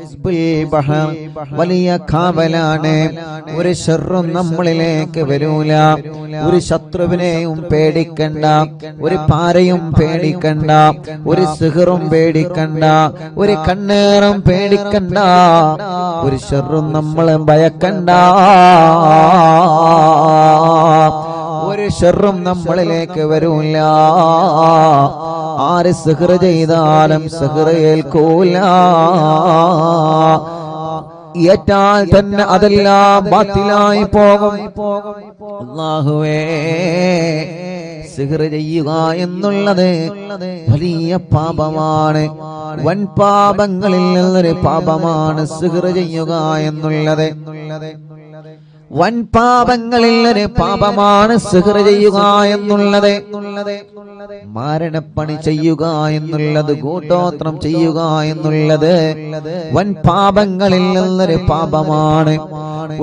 ഹിസ്ബുൽ ബഹർ വലിയ കാവലാണ്. ഒരു ശർറും നമ്മളിലേക്ക് വരൂല. ഒരു ശത്രുവിനെയും പേടിക്കണ്ട, ഒരു പാരയും പേടിക്കണ്ട, ഒരു സിഹറും പേടിക്കണ്ട, ഒരു കണ്ണേറും പേടിക്കണ്ട, ഒരു ശർറും നമ്മളെ ഭയക്കണ്ട. ഒരു ശർറും നമ്മളിലേക്ക് വരൂല. ആര് സിഹർ ചെയ്താലും സിഹർ ഏൽക്കൂല. ഏറ്റാൽ തന്നെ അതെല്ലാം ബാത്തിലായി പോകും. അല്ലാഹുവേ, സിഹർ ചെയ്യുക എന്നുള്ളത് വലിയ പാപമാണ്. വൻ പാപങ്ങളിൽ നിന്നൊരു പാപമാണ് സിഹർ ചെയ്യുക എന്നുള്ളത്. വൻ പാപങ്ങളിൽ ഒരു പാപമാണ് സിഹർ ചെയ്യുക എന്നുള്ളത്. മാരണപ്പണി ചെയ്യുക എന്നുള്ളത്, കൂട്ടോത്രം ചെയ്യുക എന്നുള്ളത് വൻ പാപങ്ങളിൽ നിന്നൊരു പാപമാണ്.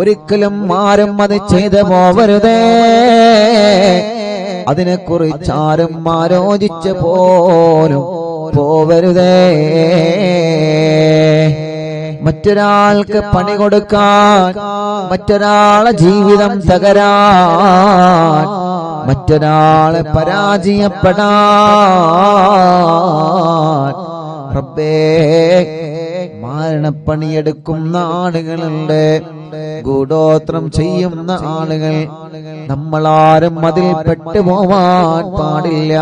ഒരിക്കലും ആരും അത് ചെയ്തു പോവരുതേ. അതിനെക്കുറിച്ചാരും ആലോചിച്ച് പോലും പോവരുതേ. മറ്റൊരാൾക്ക് പണി കൊടുക്കാൻ, മറ്റൊരാളെ ജീവിതം തകരാൻ, മറ്റൊരാളെ പരാജയപ്പെടാൻ റബ്ബേ മരണപ്പണിയെടുക്കുന്ന ആളുകളുണ്ട്, ഗൂഢോത്രം ചെയ്യുന്ന ആളുകൾ. നമ്മളാരും അതിൽ പെട്ടുപോവാൻ പാടില്ല.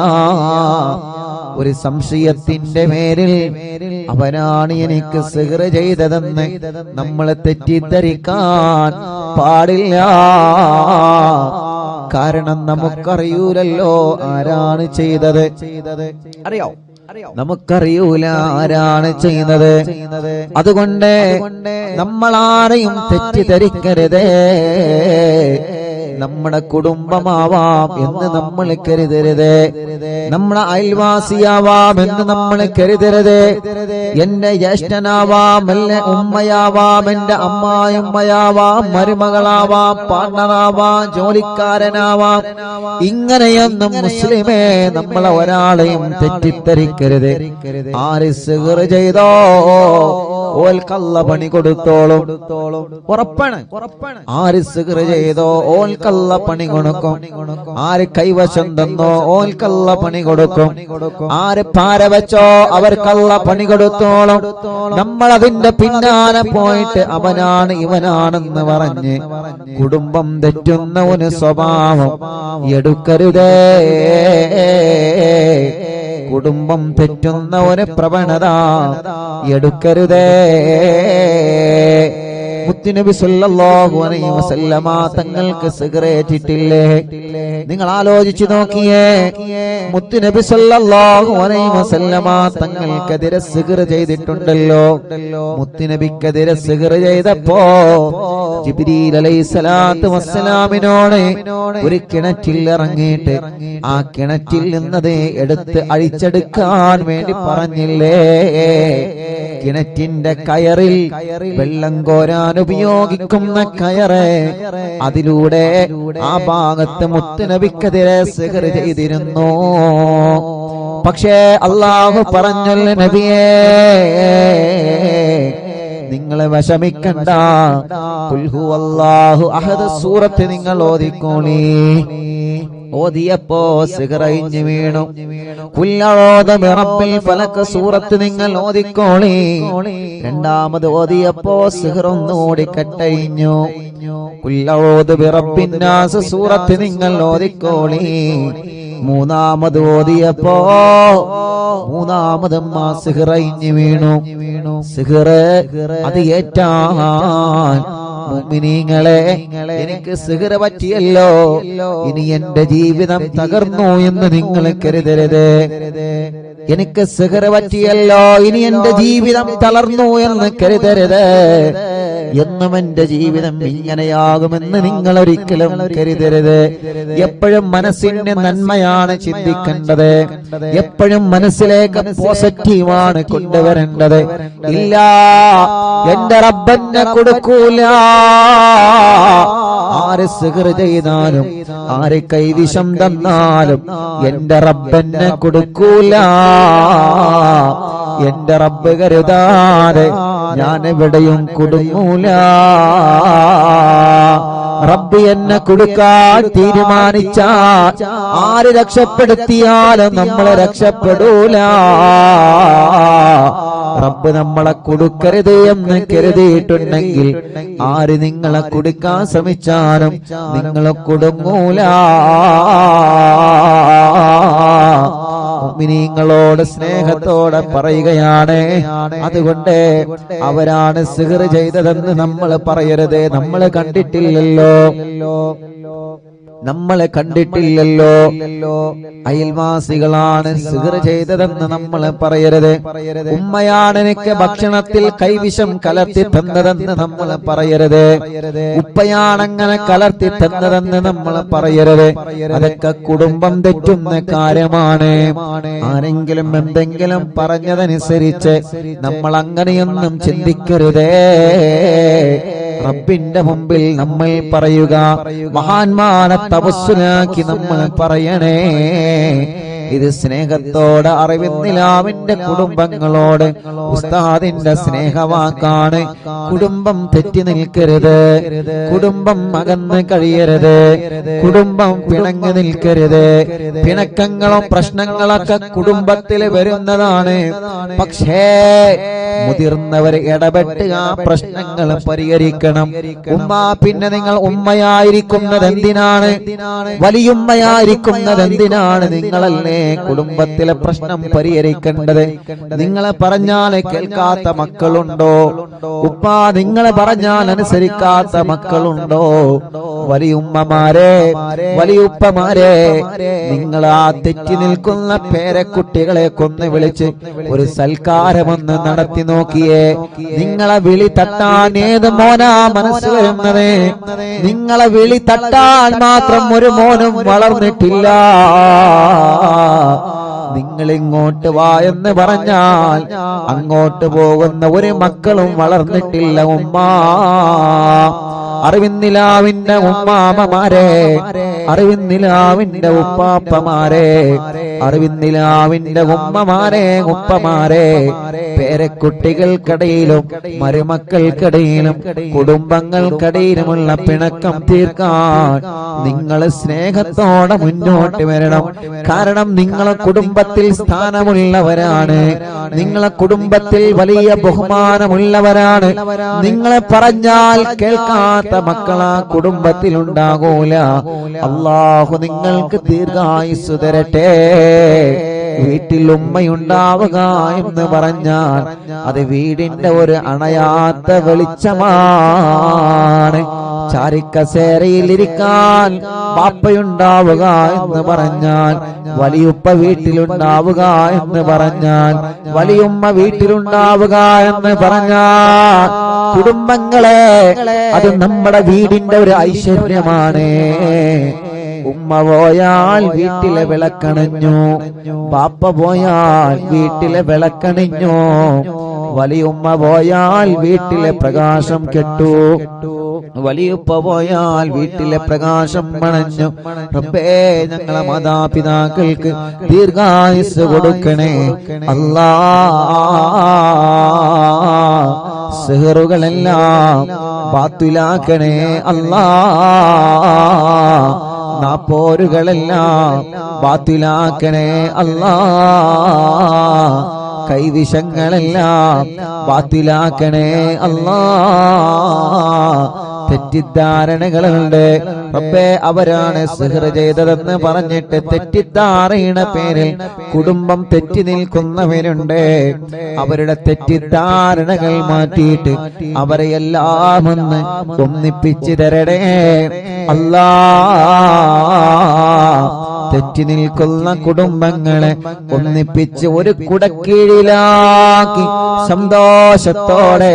ഒരു സംശയത്തിന്റെ പേരിൽ അവനാണ് എനിക്ക് സിഹർ ചെയ്തതെന്ന് നമ്മളെ തെറ്റിദ്ധരിക്കാൻ പാടില്ല. കാരണം നമുക്കറിയൂലല്ലോ ആരാണ് ചെയ്തത്. അറിയോ? നമുക്കറിയൂല ആരാണ് ചെയ്യുന്നത്. അതുകൊണ്ട് നമ്മളാരെയും തെറ്റിദ്ധരിക്കരുതേ. നമ്മുടെ കുടുംബമാവാം എന്ന് നമ്മൾ കരുതരുത്. നമ്മുടെ അയൽവാസിയാവാം എന്ന് നമ്മൾ കരുതരുത്. എന്റെ ജ്യേഷ്ഠനാവാം, എന്റെ ഉമ്മയാവാം, എന്റെ അമ്മായിമ്മയാവാം, മരുമകളാവാം, പാർട്ണറാവാം, ജോലിക്കാരനാവാം. ഇങ്ങനെയൊന്നും മുസ്ലിമേ നമ്മളെ ഒരാളെയും തെറ്റിദ്ധരിക്കരുത്. ആര് സിഹർ ചെയ്തോ ഓൽക്കല്ല പണി കൊടുത്തോളും. ഉറപ്പാണ്. ആര് സിഹർ ചെയ്തോ ഓൽക്കല്ല പണി കൊടുക്കും. ആര് കൈവശം തന്നോ ഓൽക്കല്ല പണി കൊടുക്കും. ആര് പാര വെച്ചോ അവർക്കല്ല പണി കൊടുത്തോളും. നമ്മൾ അതിന്റെ പിന്നാലെ പോയിട്ട് അവനാണ് ഇവനാണെന്ന് പറഞ്ഞ് കുടുംബം തെറ്റുന്ന ഒരു സ്വഭാവം എടുക്കരുതേ. കുടുംബം തെറ്റുന്ന ഒരു പ്രവണത എടുക്കരുതേ. മുത്തുനബി സല്ലല്ലാഹു അലൈഹി വസല്ലമ തങ്ങൾക്ക് സിഗരറ്റിട്ടില്ലേ? നിങ്ങൾ ആലോചിച്ചു നോക്കിയേ. മുത്തുനബി സല്ലല്ലാഹു അലൈഹി വസല്ലമ തങ്ങൾക്കെതിരെ സിഗർ ചെയ്തിട്ടുണ്ടല്ലോ. മുത്തുനബിക്കെതിരെ സിഗർ ചെയ്തപ്പോ ജിബ്രീൽ അലൈഹിസ്സലാത്തു വസ്സലാമിനോട് ഒരു കിണറ്റിൽ ഇറങ്ങിയിട്ട് ആ കിണറ്റിൽ നിന്നത് എടുത്ത് അഴിച്ചെടുക്കാൻ വേണ്ടി പറഞ്ഞില്ലേ? കിണറ്റിന്റെ കയറിൽ വെള്ളം കോരാൻ ഉപയോഗിക്കുന്ന കയറ്, അതിലൂടെ ആ ഭാഗത്ത് മുത്തുനബിക്കെതിരെ സിഹർ ചെയ്തിരുന്നു. പക്ഷേ അല്ലാഹു പറഞ്ഞല്ലോ നബിയേ, നിങ്ങൾ വിഷമിക്കണ്ട. ഖുൽ ഹുവല്ലാഹു അഹദ് സൂറത്ത് നിങ്ങൾ ഓതിക്കോളി. ഓതിയപ്പോ സിഹർ അഴിഞ്ഞു വീണു. ഖുൽ അഊദു ബിറബ്ബിൽ ഫലക് സൂറത്ത് നിങ്ങൾ ഓതിക്കോളി. രണ്ടാമത് ഓതിയപ്പോ സിഹർ ഒന്നുകൂടി കട്ടഴിഞ്ഞു. ഖുൽ അഊദു ബിറബ്ബിൻ നാസ് സൂറത്ത് നിങ്ങൾ ഓതിക്കോളി. മൂന്നാമത് ഓതിയപ്പോ മൂന്നാമതും ആ സിഹർ അഴിഞ്ഞു വീണു. സിഹർ അത് ഏറ്റാൻ മുഅ്മിനീങ്ങളെ, എനിക്ക് സിഹർ പറ്റിയല്ലോ, ഇനി എന്റെ ജീവിതം തകർന്നു എന്ന് നിങ്ങൾ കരുതരുത്. എനിക്ക് സിഹർ പറ്റിയല്ലോ, ഇനി എന്റെ ജീവിതം തളർന്നു എന്ന് കരുതരുത്. എന്നും എന്റെ ജീവിതം ഇങ്ങനെയാകുമെന്ന് നിങ്ങൾ ഒരിക്കലും കരുതരുത്. എപ്പോഴും മനസ്സിന്റെ നന്മയാണ് ചിന്തിക്കേണ്ടത്. എപ്പോഴും മനസ്സിലേക്ക് പോസിറ്റീവാണ് കൊണ്ടുവരേണ്ടത്. ഇല്ല, എന്റെ റബ്ബന്നെ കൊടുക്കൂല. ആര് സിഹർ ചെയ്താലും ആര് കൈവിഷം തന്നാലും എന്റെ റബ്ബന്നെ കൊടുക്കൂല. എന്റെ റബ്ബ് കരുതാതെ ഞാൻ എവിടെയും കുടുങ്ങൂല. റബ്ബ് എന്നെ കൊടുക്കാൻ തീരുമാനിച്ചാൽ ആര് രക്ഷപ്പെടുത്തിയാലും നമ്മളെ രക്ഷപ്പെടൂല. റബ്ബ് നമ്മളെ കൊടുക്കരുത് എന്ന് കരുതിയിട്ടുണ്ടെങ്കിൽ ആര് നിങ്ങളെ കൊടുക്കാൻ ശ്രമിച്ചാലും നിങ്ങളെ കുടുങ്ങൂല. മുഅ്മിനീങ്ങളോട് സ്നേഹത്തോടെ പറയുകയാണ്. അതുകൊണ്ട് അവരാണ് സിഹ്ർ ചെയ്തതെന്ന് നമ്മൾ പറയരുത്. നമ്മൾ കണ്ടിട്ടില്ലല്ലോ, നമ്മളെ കണ്ടിട്ടില്ലല്ലോ. അയൽവാസികളാണ് സിഹ്ർ ചെയ്തതെന്ന് നമ്മൾ പറയരുത്. ഉമ്മയാണ് എനിക്ക് ഭക്ഷണത്തിൽ കൈവിഷം കലർത്തി തന്നതെന്ന് നമ്മൾ പറയരുത്. ഉപ്പയാണങ്ങനെ കലർത്തി തന്നതെന്ന് നമ്മൾ പറയരുത്. അതൊക്കെ കുടുംബം തെറ്റുന്ന കാര്യമാണ്. ആരെങ്കിലും എന്തെങ്കിലും പറഞ്ഞതനുസരിച്ച് നമ്മൾ അങ്ങനെയൊന്നും ചിന്തിക്കരുതേ. റബ്ബിന്റെ മുമ്പിൽ നമ്മൾ പറയുക, മഹാന്മാരെ തവസ്സുലാക്കി നമ്മൾ പറയണേ. ഇത് സ്നേഹത്തോടെ അറിവിന്നിലാവിന്റെ കുടുംബങ്ങളോട് ഉസ്താദിന്റെ സ്നേഹവാക്കാണ്. കുടുംബം തെറ്റി നിൽക്കരുത്, കുടുംബം അകന്ന് കഴിയരുത്, കുടുംബം പിണങ്ങി നിൽക്കരുത്. പിണക്കങ്ങളും പ്രശ്നങ്ങളൊക്കെ കുടുംബത്തിൽ വരുന്നതാണ്. പക്ഷേ മുതിർന്നവർ ഇടപെട്ട് ആ പ്രശ്നങ്ങൾ പരിഹരിക്കണം. ഉമ്മ, പിന്നെ നിങ്ങൾ ഉമ്മയായിരിക്കുന്നത് എന്തിനാണ്? വലിയുമ്മയായിരിക്കുന്നത് എന്തിനാണ്? നിങ്ങളല്ലേ കുടുംബത്തിലെ പ്രശ്നം പരിഹരിക്കേണ്ടത്. നിങ്ങളെ പറഞ്ഞാൽ കേൾക്കാത്ത മക്കളുണ്ടോ? ഉപ്പ നിങ്ങളെ പറഞ്ഞാൽ അനുസരിക്കാത്ത മക്കളുണ്ടോ? വലിയുമ്മമാരെ, വലിയുപ്പമാരെ, നിങ്ങൾ ആ തെറ്റി നിൽക്കുന്ന പേരക്കുട്ടികളെ കൊന്ന് വിളിച്ച് ഒരു സൽക്കാരമൊന്ന് നടത്തി നോക്കിയേ. നിങ്ങളെ വിളി തട്ടാൻ ഏത് മോനാ മനസ്സ് വരുന്നത്? നിങ്ങളെ വിളി തട്ടാൻ മാത്രം ഒരു മോനും വളർന്നിട്ടില്ല. നിങ്ങൾ ഇങ്ങോട്ട് വാ എന്ന് പറഞ്ഞാൽ അങ്ങോട്ട് പോകുന്ന ഒരു മക്കളും വളർന്നിട്ടില്ല. ഉമ്മ, അറിവിന്നിലാവിന്റെ ഉമ്മാമമാരെ, അറിവിന്നിലാവിന്റെ ഉപ്പാപ്പമാരെ, അറിവിന്നിലാവിന്റെ ഉമ്മമാരെ, ഉപ്പമാരെ, പേരക്കുട്ടികൾക്കിടയിലും മരുമക്കൾക്കിടയിലും കുടുംബങ്ങൾക്കിടയിലുമുള്ള പിണക്കം തീർക്കാൻ നിങ്ങൾ സ്നേഹത്തോടെ മുന്നോട്ട് വരണം. കാരണം നിങ്ങളെ കുടുംബത്തിൽ സ്ഥാനമുള്ളവരാണ്, നിങ്ങളെ കുടുംബത്തിൽ വലിയ ബഹുമാനമുള്ളവരാണ്. നിങ്ങളെ പറഞ്ഞാൽ കേൾക്കാത്ത മക്കളാ കുടുംബത്തിൽ ഉണ്ടാകൂല. അല്ലാഹു നിങ്ങൾക്ക് ദീർഘായുസ്സ് തരട്ടെ. വീട്ടിൽ ഉമ്മയുണ്ടാവുക എന്ന് പറഞ്ഞാൽ അത് വീടിന്റെ ഒരു അണയാത്ത വെളിച്ചമാണ്. ചാരിക്കസേരയിലിരിക്കാൻ പാപ്പയുണ്ടാവുക എന്ന് പറഞ്ഞാൽ, വലിയുപ്പ വീട്ടിലുണ്ടാവുക എന്ന് പറഞ്ഞാൽ, വലിയുമ്മ വീട്ടിലുണ്ടാവുക എന്ന് പറഞ്ഞാൽ, കുടുംബങ്ങളെ അത് നമ്മുടെ വീടിന്റെ ഒരു ഐശ്വര്യമാണ്. ഉമ്മ പോയാൽ വീട്ടിലെ വിളക്കണിഞ്ഞു, ബാപ്പ പോയാൽ വീട്ടിലെ വിളക്കണിഞ്ഞു, വലിയുമ്മ പോയാൽ വീട്ടിലെ പ്രകാശം കെട്ടു, വലിയുപ്പ പോയാൽ വീട്ടിലെ പ്രകാശം മണഞ്ഞു. റബ്ബേ, ഞങ്ങളെ മാതാപിതാക്കൾക്ക് ദീർഘായുസ്സ് കൊടുക്കണേ അല്ലാ. സിഹറുകളെല്ലാം ബാത്തിലാക്കണേ അല്ലാ. നാപ്പോരുകളെല്ലാം ബാത്തിലാക്കണേ അല്ലാ. കൈവിഷങ്ങളെല്ലാം ബാത്തിലാക്കണേ അല്ലാ. തെറ്റിദ്ധാരണകളുണ്ട്. റബ്ബേ, അവരാണ് സിഹ്ർ ചെയ്തതെന്ന് പറഞ്ഞിട്ട് തെറ്റിദ്ധാരണയുടെ പേരിൽ കുടുംബം തെറ്റി നിൽക്കുന്നവരുണ്ട്. അവരുടെ തെറ്റിദ്ധാരണകൾ മാറ്റിയിട്ട് അവരെ എല്ലാം ഒന്ന് ഒന്നിപ്പിച്ചു തരണേ അല്ലാ. തെറ്റി നിൽക്കുന്ന കുടുംബങ്ങളെ ഒന്നിപ്പിച്ച് ഒരു കുടക്കീഴിലാക്കി സന്തോഷത്തോടെ,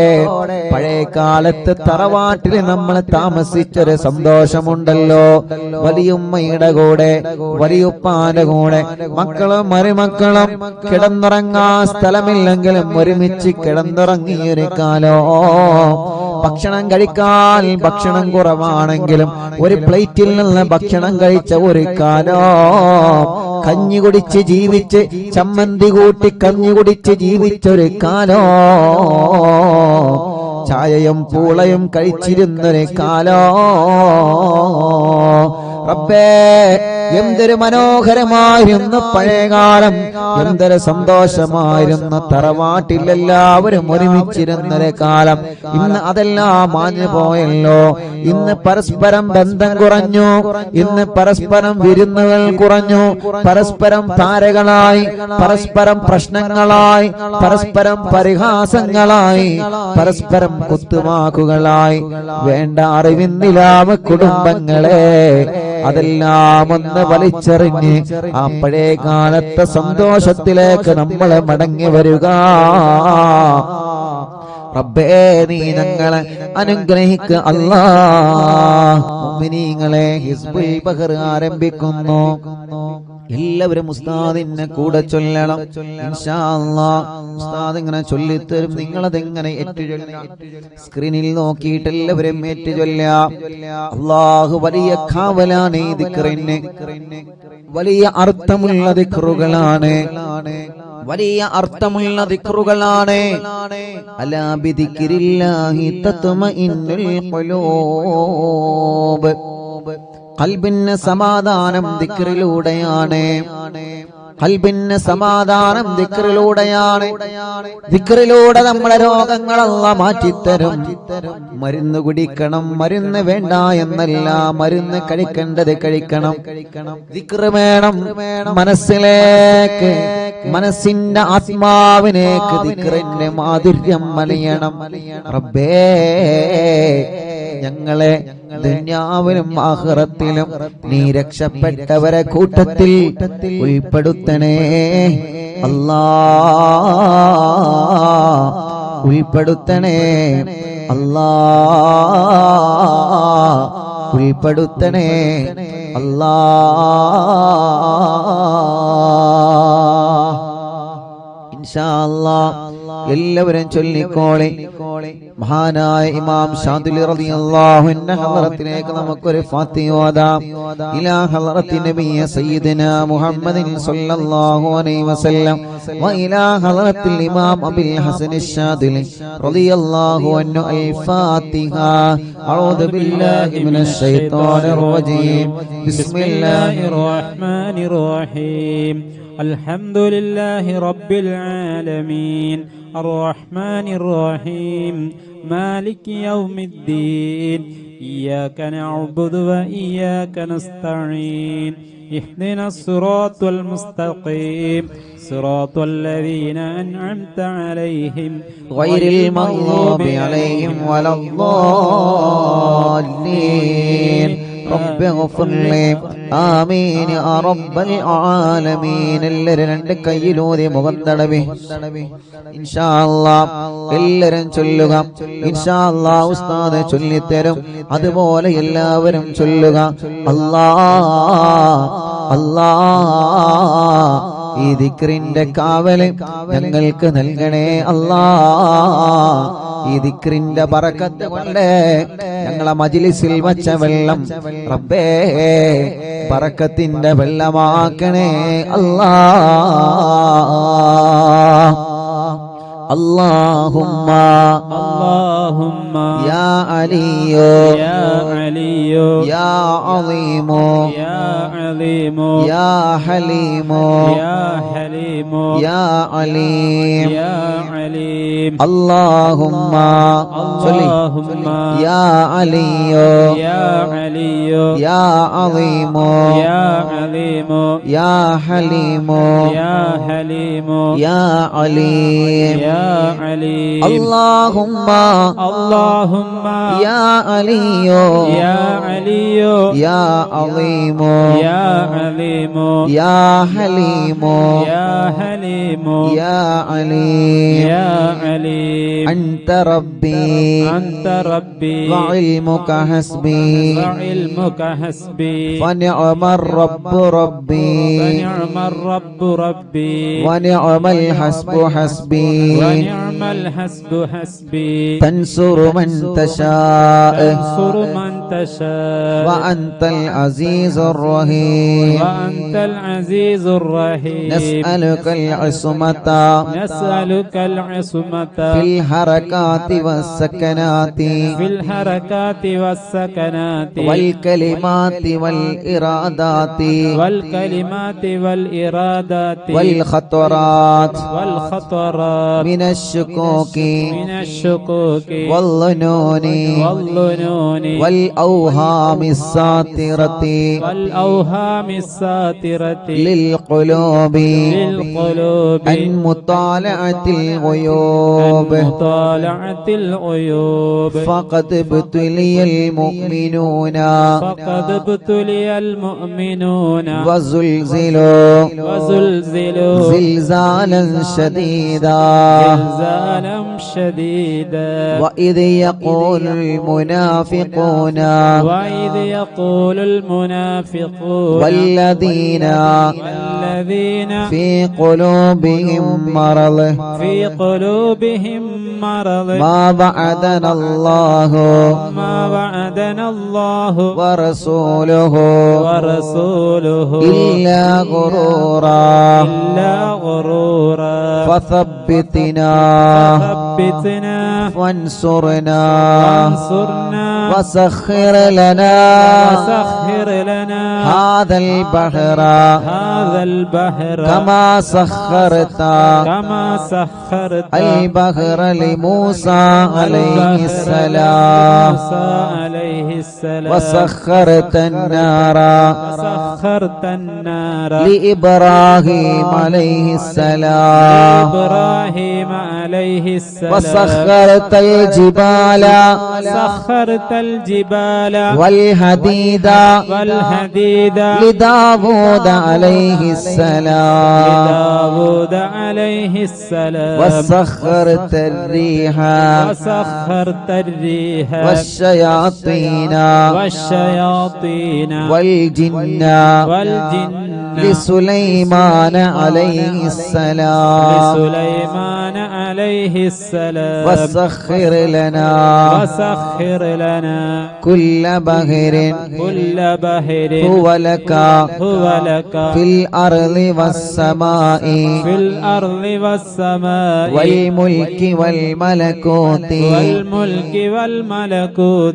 പഴയ കാലത്ത് തറവാട്ടിൽ നമ്മൾ താമസിച്ചൊരു സന്തോഷമുണ്ടല്ലോ. വലിയുമ്മയുടെ കൂടെ, വലിയുപ്പാന്റെ കൂടെ, മക്കളും മരുമക്കളും കിടന്നുറങ്ങാൻ സ്ഥലമില്ലെങ്കിലും ഒരുമിച്ച് കിടന്നുറങ്ങിയൊരു കാലോ. ഭക്ഷണം കഴിക്കാൻ ഭക്ഷണം കുറവാണെങ്കിലും ഒരു പ്ലേറ്റിൽ നിന്ന് ഭക്ഷണം കഴിച്ച ഒരു കാലം, കഞ്ഞി കുടിച്ച് ജീവിച്ച് ചമ്മന്തി കൂട്ടി കഞ്ഞി കുടിച്ച് ജീവിച്ചൊരു കാലം, ചായയും പൂളയും കഴിച്ചിരുന്നൊരു കാലം. റബ്ബേ, എന്തൊരു മനോഹരമായിരുന്നു പഴയകാലം, എന്തൊരു സന്തോഷമായിരുന്നു തറവാട്ടിൽ എല്ലാവരും ഒരുമിച്ചിരുന്നൊരു കാലം. ഇന്ന് അതെല്ലാം മാഞ്ഞു പോയല്ലോ. ഇന്ന് പരസ്പരം ബന്ധം കുറഞ്ഞു, ഇന്ന് പരസ്പരം വിരുന്നുകൾ കുറഞ്ഞു, പരസ്പരം താരകളായി, പരസ്പരം പ്രശ്നങ്ങളായി, പരസ്പരം പരിഹാസങ്ങളായി, പരസ്പരം കുത്തുവാക്കുകളായി. വേണ്ട അറിവിന്നിലാവ് കുടുംബങ്ങളെ, അതെല്ലാം ഒന്ന് വലിച്ചെറിഞ്ഞ് ആ പഴയ കാലത്തെ സന്തോഷത്തിലേക്ക് നമ്മളെ മടങ്ങി വരിക. റബ്ബേ, നീ ഞങ്ങളെ അനുഗ്രഹിക്കുക അല്ലാഹ്. മുഅ്മിനീങ്ങളെ, ഹിസ്ബുൽ ബഹർ ആരംഭിക്കുന്നു. എല്ലാവരും ഉസ്താദിനെ കൂടെ ചൊല്ലണം ഇൻഷാ അല്ലാഹ്. ഉസ്താദ് ഇങ്ങനെ ചൊല്ലിത്തരും, നിങ്ങളതെങ്ങനെ ഏറ്റുചൊല്ലാം. സ്ക്രീനിൽ നോക്കിയിട്ട് എല്ലാവരും ഏറ്റുചൊല്ലാം. അല്ലാഹു വലിയ കാവലാണ് ഈ ദിക്റിന്, വലിയ അർത്ഥമുള്ള ദിക്റുകളാണ്, വലിയ അർത്ഥമുള്ള ദിക്റുകളാണ്. അലാ ബിദിക്രില്ലാഹി തത്മഇന്നുൽ ഖുലൂബ്. ഖൽബിന് സമാധാനം ദിക്റിലൂടെയാണ്, ഖൽബിന് സമാധാനം ദിക്റിലൂടെയാണ്. ദിക്റിലൂടെ നമ്മളെ രോഗങ്ങളെല്ലാം മാറ്റിത്തരും. മരുന്ന് കുടിക്കണം, മരുന്ന് വേണ്ട എന്നല്ല, മരുന്ന് കഴിക്കേണ്ടത് കഴിക്കണം. ദിക്റ് വേണം മനസ്സിലേക്ക്, മനസ്സിന്റെ ആത്മാവിനേക്ക് ദിക്റിന്റെ മാധുര്യം മലയണം. റബ്ബേ, ഞങ്ങളെ ദുനിയാവിലും ആഖിറത്തിലും നീ രക്ഷപ്പെട്ടവരെ കൂട്ടത്തിൽ ഉൾപ്പെടുത്തണേ അല്ലാഹ്, ഉൾപ്പെടുത്തണേ അല്ലാഹ്, ഉൾപ്പെടുത്തണേ അല്ലാഹ്. ഇൻഷാ അല്ലാഹ് എല്ലാവരും ചൊല്ലിക്കോളെ. മഹാനായ ഇമാം ശാദിലി റളിയല്ലാഹു അൻഹു ഹളറത്തിലേക്ക് നമുക്കൊരു ഫാത്തിഹ ഓതാം. ഇലാ ഹളറത്തി നബിയ സയ്യിദനാ മുഹമ്മദിൻ സ്വല്ലല്ലാഹു അലൈഹി വസല്ലം വ ഇലാ ഹളറത്തിൽ ഇമാം അബുൽ ഹസൻ അശ്ശാദിലി റളിയല്ലാഹു അൻഹു. അൽ ഫാത്തിഹ. അഊദു ബില്ലാഹി മിനശ് ശൈത്വാനിർ റജീം. ബിസ്മില്ലാഹിർ റഹ്മാനിർ റഹീം. അൽഹംദുലില്ലാഹി റബ്ബിൽ ആലമീൻ അർറഹ്മാനിർ റഹീം മാലികി യൗമിദ്ദീൻ ഇയ്യാക നഅ്ബുദു വ ഇയ്യാക നസ്തഈൻ ഇഹ്ദിനസ് സിറാത്തൽ മുസ്തഖീം സിറാത്തൽ ലദീന അൻഅംത അലൈഹിം ഗൈറിൽ മഗ്ദൂബി അലൈഹിം വലദ്ദാല്ലീൻ. റബ്ബി ഗ്ഫിർലി. ആമീൻ യാ റബ്ബൽ ആലമീൻ. എല്ലാവരും രണ്ട് കൈയിലൂതി മുഖം തടവി ഇൻഷാ അല്ലാഹ് എല്ലാവരും ചൊല്ലുക. ഇൻഷാ അല്ലാഹ് ഉസ്താദ് ചൊല്ലിത്തരും, അതുപോലെ എല്ലാവരും ചൊല്ലുക. അല്ലാഹ് അല്ലാഹ്, ഈ ദിക്റിന്റെ കാവല് ഞങ്ങൾക്ക് നൽകണേ അല്ലാഹ്. ഈ ദിക്റിന്റെ ബറക്കത്ത് കൊണ്ട് ഞങ്ങളെ മജ്ലിസിൽ വച്ച വെള്ളം റബ്ബേ ബറക്കത്തിന്റെ വെള്ളമാക്കണേ അല്ലാഹ്. اللهم اللهم يا علي يا علي يا عظيم يا عظيم يا حليم يا حليم يا عليم يا عليم. اللهم اللهم يا علي يا علي يا عظيم يا عظيم يا حليم يا حليم يا عليم يا عليم. اللهم اللهم يا علي يا علي يا عظيم يا عظيم يا حليم يا حليم يا عليم يا عليم. أنت ربي أنت ربي وعلمك حسبي وعلمك حسبي ونعم الرب ربي ونعم الرب ربي ونعم الحسب حسبي ونعم الحسب حسبي تنصر من تشاء تنصر من تشاء وأنت العزيز الرحيم وأنت العزيز الرحيم نسألك العصمة نسألك العصمة في الحركات والسكنات في الحركات والسكنات والكلمات والإرادات والكلمات والإرادات والخطرات والخطرات من الشكوك من الشكوك والظنون والظنون والأوهام الساطرة والأوهام الساترة للقلوب للقلوب عن مطالعة الغيوب عن مطالعة الغيوب فقد ابتلي المؤمنون فقد ابتلي المؤمنون وزلزلوا وزلزلوا زلزالا شديدا زلزالا شديدا وإذ يقول المنافقون وإذ يقول المنافقون والذين في قلوبهم مرض في قلوبهم مرض ما وعدنا الله ورسوله إلا غرورا فثبتنا وانصرنا وسخر لنا هذا البحر كما سخرت البحر لموسى عليه السلام وسخرت النار لإبراهيم عليه السلام وسخرت الجبال والحديد لداود عليه السلام وسخرت الريح والشياطين والجن لسليمان عليه السلام وسخر لنا كل بحر هو لك في الأرض والسماء والملك والملكوت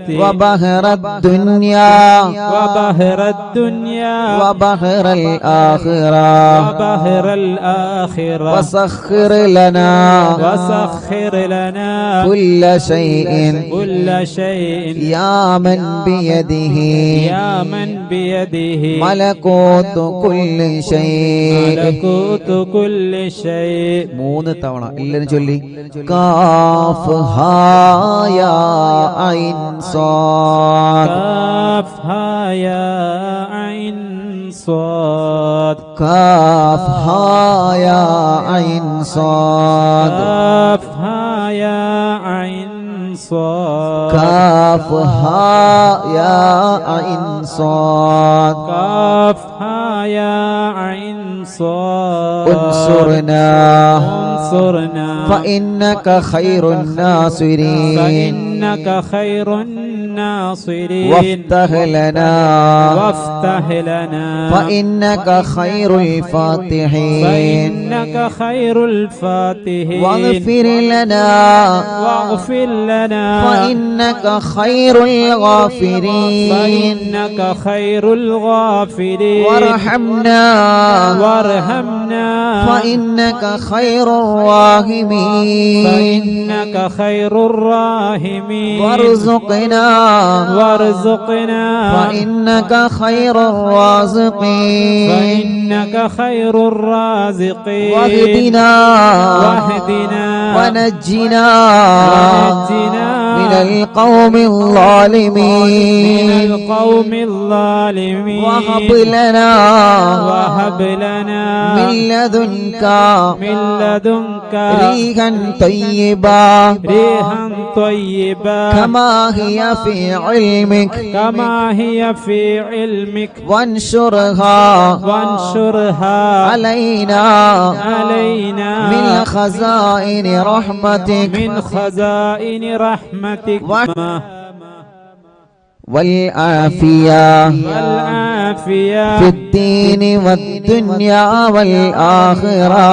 وبحر الدنيا وبحر الآخرة وسخر لنا كل شيء يا من بيده ملكوت كل شيء മൂന്ന് തവണ എല്ലാരും ചൊല്ലി കാഫ് ഹാ യാ ഐൻ സാദ് കാഫ് ഹാ യാ ഐൻ صاد كاف ها يا عين صاد كاف ها يا عين صاد كاف ها يا عين صاد كاف ها يا عين صاد انصرنا فإنك خير الناصرين وافتح لنا فإنك خير الفاتحين واغفر لنا فإنك خير الغافرين وارحمنا فإنك خير الراحمين وارزقنا فإنك خير الرازقين واهدنا ونجنا من القوم الظالمين وهب لنا من لدنك مكة ريحا طيبا ريحا طيبا كما هي في علمك كما هي في علمك وانشرها علينا من خزائن رحمتك من خزائن رحمتك والعافية في الدين والدنيا والآخرة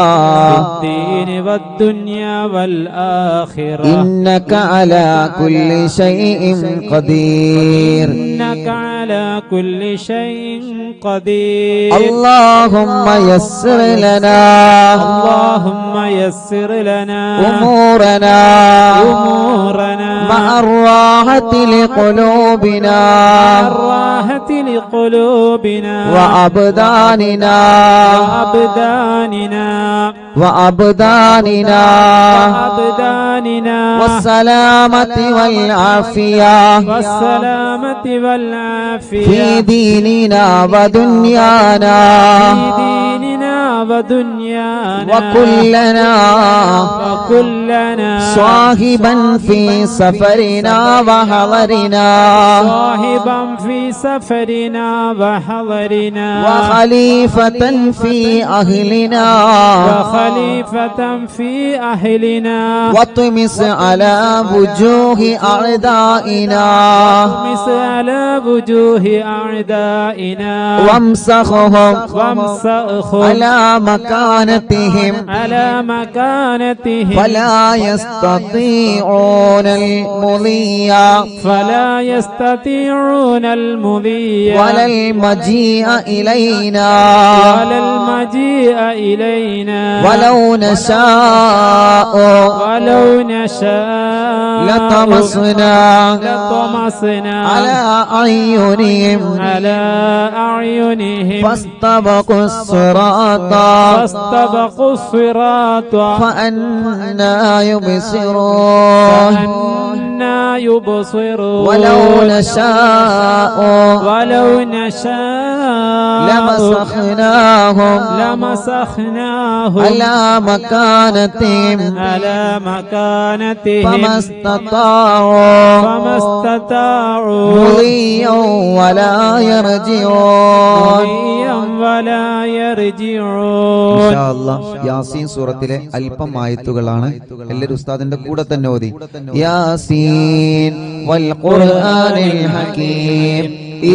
الدين والدنيا والآخرة إنك على كل شيء قدير إنك على كل شيء قدير اللهم يسر لنا اللهم يسر لنا أمورنا مع الراحة لقلوبنا الراحة لقلوبنا وأبداننا والسلامة والعافية في ديننا ودنيانا وكلنا صاحبا في سفرنا وحضرنا وخليفة في أهلنا واطمس على وجوه أعدائنا وامسخهم على مكانتهم فلا يستطيعون المضي ولا المجيء إلينا ولو نشاء لطمسنا على أعينهم فاستبقوا الصراط فأنا يبصرون ولو نشاء لمسخناهم على مكانتهم فما استطاعوا مضيا ولا يرجعون ഇൻഷാ അല്ലാഹ് യാസീൻ സൂറത്തിലെ അല്പം ആയത്തുകളാണ്. എല്ലാവരും ഉസ്താദിന്റെ കൂടെ തന്നെ ഓതി. യാസീൻ വൽ ഖുർആനിൽ ഹകീം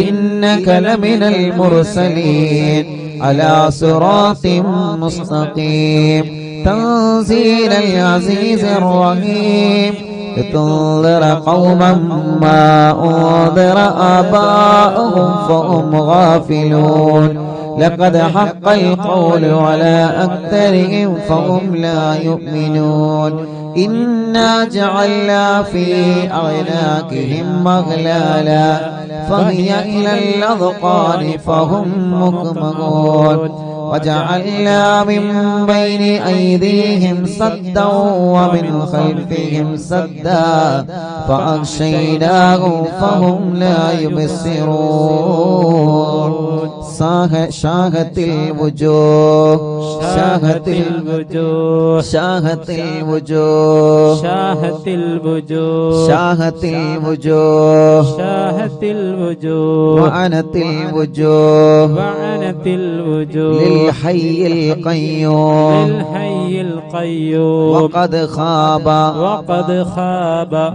ഇന്നക ലമിനൽ മുർസലീൻ അലാ സിറാത്തിൻ മുസ്തഖീം തൻസീലൽ അസീസിർ റഹീം لتنذر قوما ما أنذر آباؤهم فهم غافلون لقد حق القول على أكثرهم فهم لا يؤمنون إنا جعلنا في أعناقهم أغلالا فهي إلى الأذقان فهم مقمحون وجعلنا من بين أيديهم سدا ومن خلفهم سدا فأغشيناهم فهم لا يبصرون شاهت الوجوه وعنت الوجوه للحي القيوم وقد خاب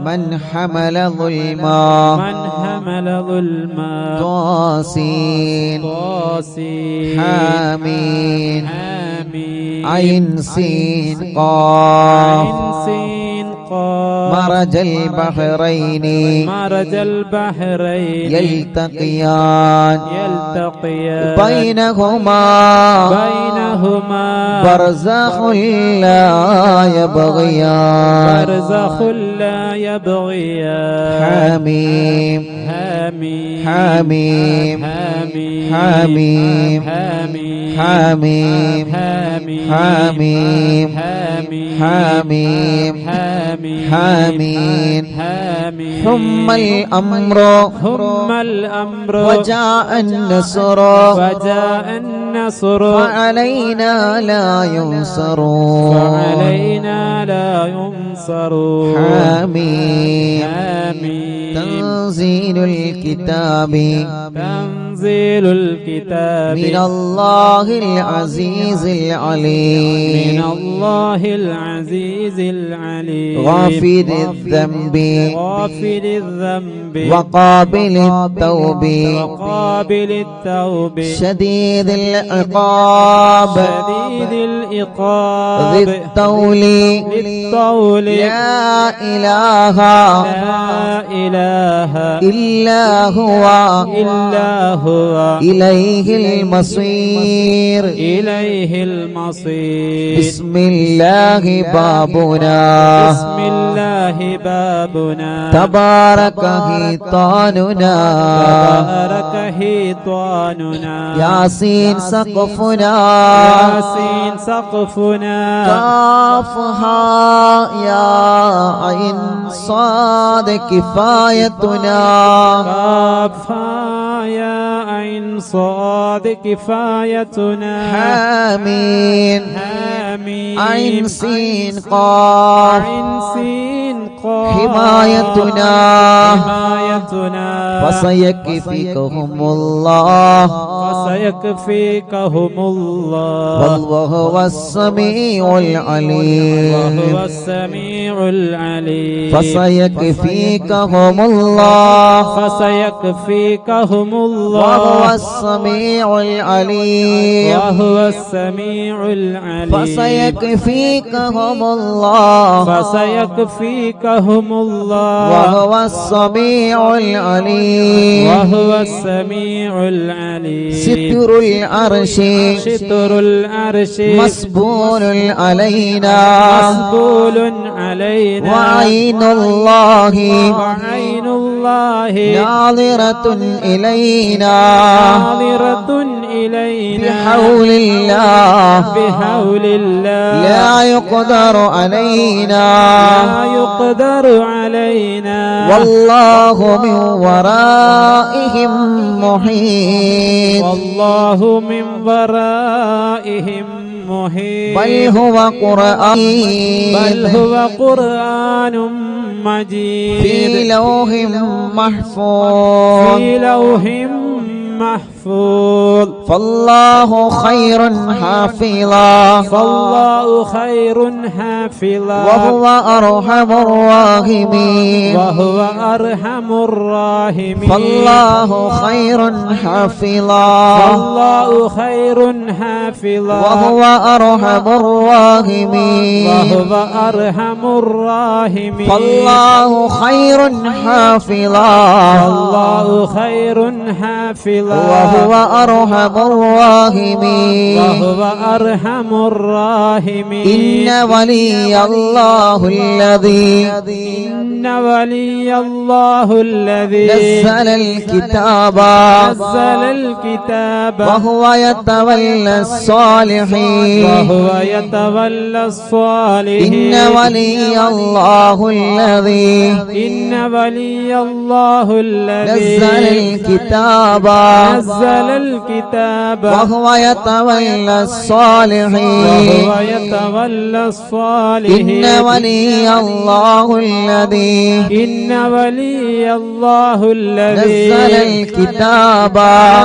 من حمل ظلما طاسين حامين عين سين قاف مرج البحرين يلتقيان بينهما برزخ لا يبغيان حميم حميم حميم حميم حميم حميم حميم ثم الأمر وجاء النصر النصر فعلينا لا ينصر فعلينا لا ينصر حميم آمين تنزيل الكتاب تنزيل الكتاب من الله العزيز العليم من الله العزيز العليم غافر الذنب غافر الذنب وقابل التوب وقابل التوب شديد العقاب شديد العقاب ذي الطول للطول لا إله لا إله إلا هو إلا هو إليه المصير إليه المصير بسم الله بابنا بسم الله بابنا تبارك حيطاننا تبارك حيطاننا ياسين سقفنا ياسين سقفنا كافها يا عين صاد كفايتنا كافها يا عين صاد كفايتنا حامين آمين عين سين قاف عين سين قاف حمايتنا حمايتنا فسيكفيكهم الله فسيكفيكهم الله والله هو السميع العليم وهو السميع العليم فسيكفيكهم الله فسيكفيكهم الله وهو السميع العليم وهو السميع العليم فسيكفيكهم الله فسيكفيكهم الله وهو السميع العليم وهو السميع العليم ستر العرش ستر العرش مسبول علينا مسبول علينا وعين الله وعين الله ناظرة إلينا ناظرة إلينا بحول الله بحول الله لا يقدر علينا لا يقدر علينا والله من ورائهم محيط والله من ورائهم محيط بل هو قرآن بل هو قرآن مجيد في لوح محفوظ في لوح محفوظ فالله خير حافظا فالله خير حافظا وهو أرحم الراحمين وهو أرحم الراحمين فالله خير حافظا فالله خير حافظا وهو أرحم الراحمين وهو أرحم الراحمين فالله خير حافظا فالله خير حافظا وهو أرحم الراحمين وهو أرحم الراحمين إن ولي الله الذي إن ولي الله الذي نزل الكتاب نزل الكتاب وهو يتولى الصالحين وهو يتولى الصالحين إن ولي الله الذي إن ولي الله الذي نزل الكتاب نزل الكتاب وهو يتولى الصالحين وهو يتولى الصالحين إن ولي الله الذي إن ولي الله الذي نزل الكتاب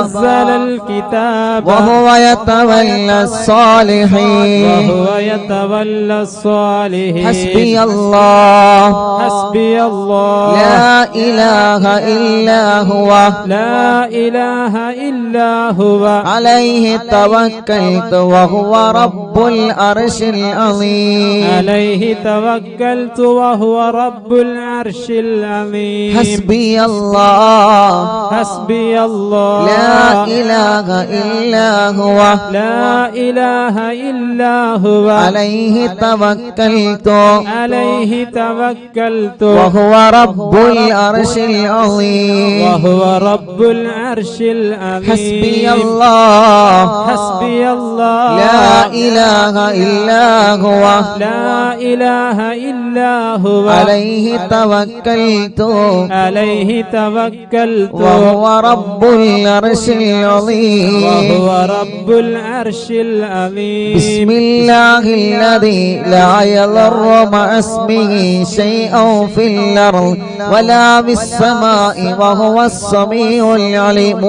نزل الكتاب وهو يتولى الصالحين وهو يتولى الصالحين حسبي الله حسبي الله لا إله إلا هو لا إله إلا هو عليه توكلت وهو رب العرش العظيم عليه توكلت وهو رب العرش العظيم حسبي الله حسبي الله لا إله إلا هو لا إله إلا هو عليه توكلت عليه توكلت وهو رب العرش العظيم وهو رب العرش العظيم حسبي الله حسبي الله لا إله إلا هو لا إله إلا هو عليه توكلت عليه توكلت وهو رب العرش العظيم وهو رب العرش العظيم بسم الله الذي لا يضر مع اسمه شيء في الأرض ولا في السماء وهو السميع العليم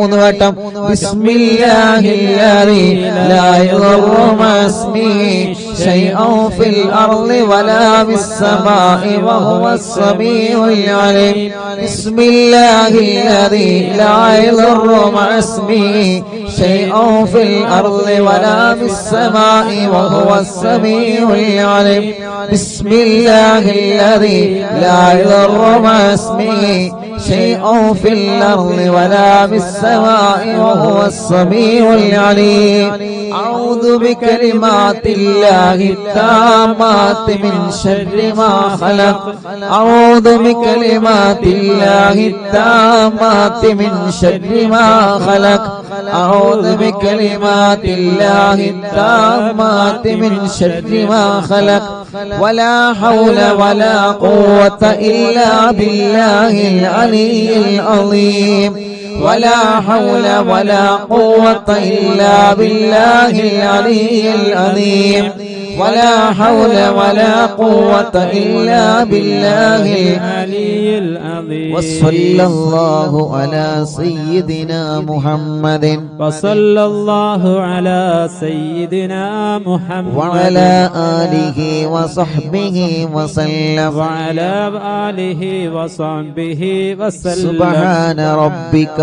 بسم الله الذي لا يضر مع اسمه شيء في الأرض ولا في السماء وهو السميع العليم بسم الله الذي لا يضر مع اسمه شيء في الأرض ولا في السماء وهو السميع العليم بسم الله الذي لا يضر مع اسمه شيء في الأرض ولا في السماء وهو السميع العليم أعوذ بكلمات الله التامات من شر ما خلق أعوذ بكلمات الله التامات من شر ما خلق أعوذ بكلمات الله التامات من شر ما خلق ولا حول ولا قوة إلا بالله العلي العظيم ولا حول ولا قوة إلا بالله العلي العظيم ولا حول ولا قوة إلا بالله العلي العظيم وصلى الله على سيدنا محمد وصلى الله على سيدنا محمد وعلى آله وصحبه وسلم وعلى آله وصحبه وسلم سبحان ربك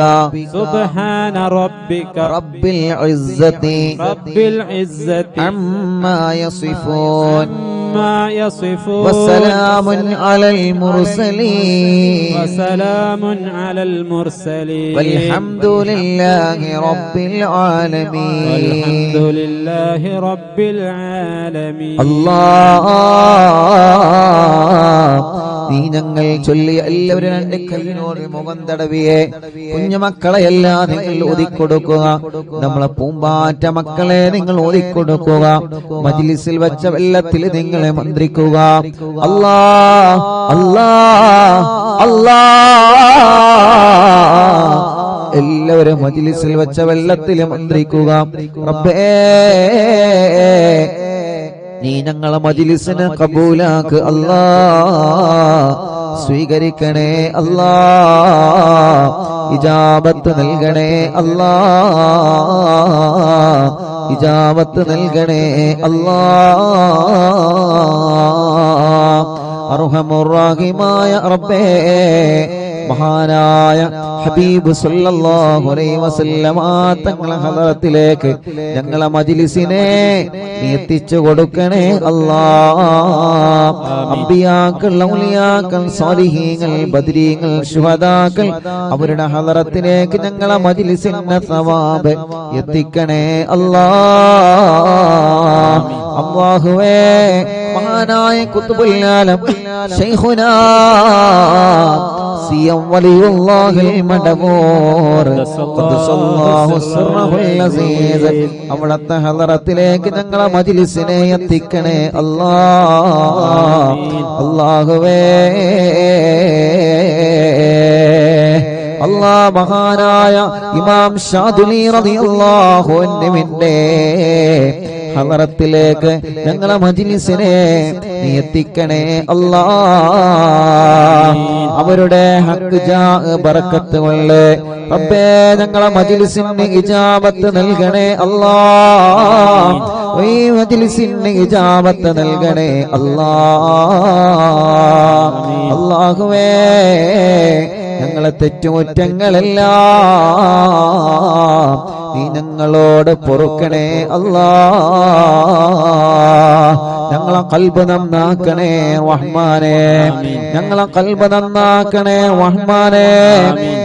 سبحان ربك رب العزة رب العزة عما يصفون ما يصفون وسلام على المرسلين وسلام على المرسلين والحمد لله رب العالمين والحمد لله رب العالمين الله നീ ഞങ്ങൾ ചൊല്ലിയ എല്ലാവരും രണ്ട് കൈയിനോട് മുഖം തടവിയെ കുഞ്ഞുമക്കളെല്ലാം നിങ്ങൾ ഒതുക്കൊടുക്കുക നമ്മളെ പൂമ്പാറ്റ മക്കളെ നിങ്ങൾ ഒതുക്കൊടുക്കുക മജ്ലിസിൽ വെച്ച വെള്ളത്തിൽ നിങ്ങളെ മന്ത്രിക്കുക അല്ലാ അല്ലാ അല്ലാ എല്ലാവരും മജ്ലിസിൽ വെച്ച വെള്ളത്തിൽ മന്ത്രിക്കുക റബ്ബേ നീ ഞങ്ങളെ മജ്ലിസിനെ കബൂലാക്ക് അല്ലാ സ്വീകരിക്കണേ അല്ലാ ഇജാബത്ത് നൽകണേ അല്ലാ ഇജാബത്ത് നൽകണേ അല്ലാ അർഹമുർ റഹീമായ റബ്ബേ മഹാനായ ഹബീബ് സല്ലല്ലാഹു അലൈഹി വസല്ലമ തങ്ങളെ ഹദറത്തിലേക്ക് ഞങ്ങളെ മജ്ലിസിനെ നീ എത്തിച്ചു കൊടുക്കണേ അല്ലാഹ് അംബിയാക്കൾ ഔലിയാക്കൾ സ്വാലിഹീങ്ങൾ ബദരീങ്ങൾ ശുഹദാക്കൾ അവരുടെ ഹദറത്തിലേക്ക് ഞങ്ങളെ മജ്ലിസിന്റെ സവാബ് എത്തിക്കണേ അല്ലാഹ് അല്ലാഹുവേ മഹാനായ ഖുത്ബുൽ ആലം ശൈഖുനാ സിയം വലിയുല്ലാഹിൽ മടമൂർ ഖദ്ദസല്ലാഹു സിർറഹുൽ അസീസ് അവിടുത്തെ ഹദറത്തിലേക്ക് ഞങ്ങളെ മജ്ലിസിനെ എത്തിക്കണേ അല്ലാഹ് അല്ലാഹുവേ അല്ലാഹ് മഹാനായ ഇമാം ഷാദുലി റളിയല്ലാഹു അൻഹുവിന്റെ ഹദറത്തിലേക്ക് ഞങ്ങളെ മജ്ലിസിനെ നീ എത്തിക്കണേ അല്ലാഹ് അവരുടെ ഹക്ക് ജാ ബറക്കത്ത് കൊണ്ട് റബ്ബേ ഞങ്ങളെ മജ്ലിസിന് ഇജാബത്ത് നൽകണേ അല്ലാഹ് ഈ മജ്ലിസിന് ഇജാബത്ത് നൽകണേ അല്ലാഹ് അല്ലാഹുവേ ഞങ്ങളെ തെറ്റുകുറ്റങ്ങളെല്ലാം നീ ഞങ്ങളോട് പൊറുക്കണേ അല്ലാഹ് ഞങ്ങളെ ഖൽബ് നന്നാക്കണേ റഹ്മാനേ ഞങ്ങളെ ഖൽബ് നന്നാക്കണേ റഹ്മാനേ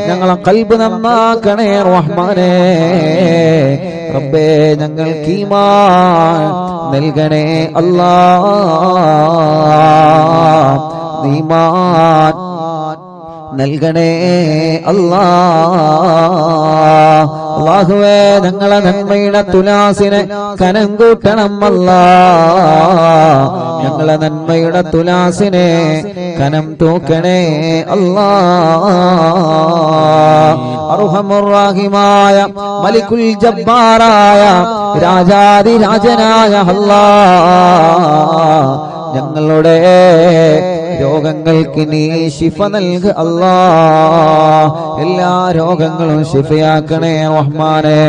ഞങ്ങളെ ഖൽബ് നന്നാക്കണേ റഹ്മാനേ റബ്ബേ ഞങ്ങൾക്ക് ഈമാൻ നൽകണേ അല്ലാഹ് ഈമാൻ നൽകണേ അല്ലാഹ് അല്ലാഹുവേ ഞങ്ങളെ നന്മയുടെ തുലാസിനെ കനം കൂട്ടണം അല്ലാ. ഞങ്ങളെ നന്മയുടെ തുലാസിനെ കനം തൂക്കണേ അല്ലാ. അർഹമുർ റഹീമായ മലിക്കുൽ ജബ്ബാറായ രാജാതിരാജനായ അല്ലാ, ഞങ്ങളുടെ രോഗങ്ങൾക്ക് നീ ശിഫ നൽക അല്ലാ. എല്ലാ രോഗങ്ങളും ശിഫയാക്കണേ റഹ്മാനെ.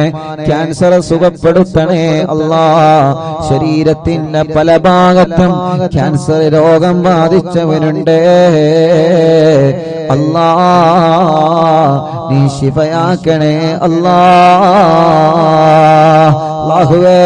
ക്യാൻസർ സുഖപ്പെടുത്തണേ അല്ലാ. ശരീരത്തിന്റെ പല ഭാഗത്തും ക്യാൻസർ രോഗം ബാധിച്ചവനുണ്ട് അല്ലാ, നീ ശിഫയാക്കണേ അല്ലാ. അല്ലാഹുവേ